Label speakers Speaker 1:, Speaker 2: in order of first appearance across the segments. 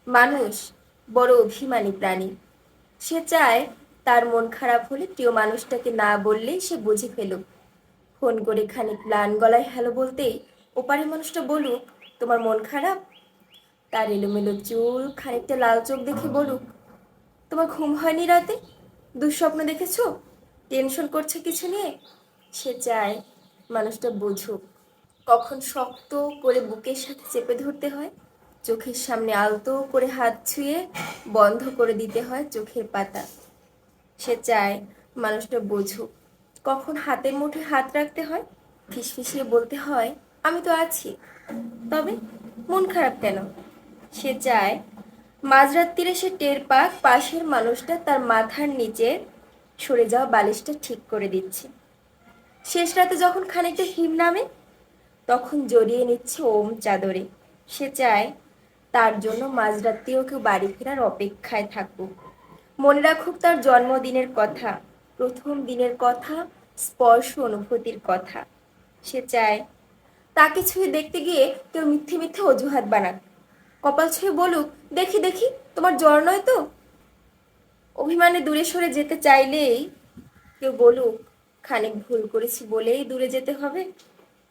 Speaker 1: মানুষ বড় অভিমানী প্রাণী। সে চায় তার মন খারাপ হলে প্রিয় মানুষটাকে না বললেই সে বুঝে ফেলুক। ফোন করে খানিক ম্লান গলায় হ্যালো বলতেই ওপারের মানুষটা বলুক, তোমার মন খারাপ? তার এলোমেলো চুল খানিকটা লাল চোখ দেখে বলুক, তোমার ঘুম হয়নি রাতে? দুঃস্বপ্ন দেখেছো? টেনশন করছে কিছু নিয়ে? সে চায় মানুষটা বুঝুক কখন শক্ত করে বুকের সাথে চেপে ধরতে হয়, চোখের সামনে আলতো করে হাত ছুঁয়ে বন্ধ করে দিতে হয় চোখের পাতা। সে চায় মানুষটা বুঝুক কখন হাতের মুঠে হাত রাখতে হয়, ফিসফিসিয়ে বলতে হয় আমি তো আছি, তবে মন খারাপ কেন? সে চায় মাঝরাত্রিরে সে টের পাক পাশের মানুষটা তার মাথার নিচে সরে যাওয়া বালিশটা ঠিক করে দিচ্ছে। শেষ রাতে যখন খানিকটা হিম নামে তখন জড়িয়ে নিচ্ছে ওম চাদরে। সে চায় তার জন্য মাঝরাত্রিও কেউ বাড়ি ফেরার অপেক্ষায় থাকুক, মনে রাখুক তার জন্মদিনের কথা, প্রথম দিনের কথা, স্পর্শ অনুভূতির কথা। সে চায় তাকে ছুঁয়ে দেখতে গিয়ে কেউ মিথ্যে মিথ্যে অজুহাত বানাক, কপাল ছুঁয়ে বলুক দেখি দেখি তোমার জ্বর নয় তো। অভিমানে দূরে সরে যেতে চাইলেই কেউ বলুক খানিক ভুল করেছি বলেই দূরে যেতে হবে,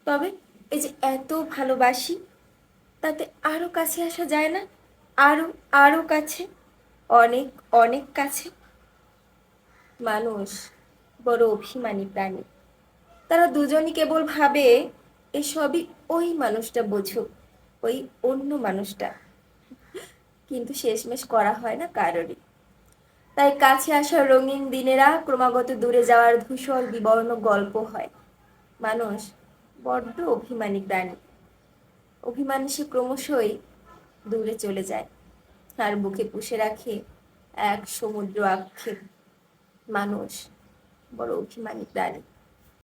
Speaker 1: তবে এই যে এত ভালোবাসি তাতে আরো কাছে আসা যায় না? আরো আরো কাছে, অনেক অনেক কাছে। মানুষ বড় অভিমানী প্রাণী। তারা দুজনই কেবল ভাবে এসবই ওই মানুষটা বুঝুক, ওই অন্য মানুষটা, কিন্তু শেষমেশ করা হয় না কারোরই। তাই কাছে আসার রঙিন দিনেরা ক্রমাগত দূরে যাওয়ার ধূসর বিবর্ণ গল্প হয়। মানুষ বড্ড অভিমানী প্রাণী। অভিমানী সে ক্রমশই দূরে চলে যায় আর বুকে পুষে রাখে এক সমুদ্র আক্ষেপ। মানুষ বড় অভিমানী প্রাণী।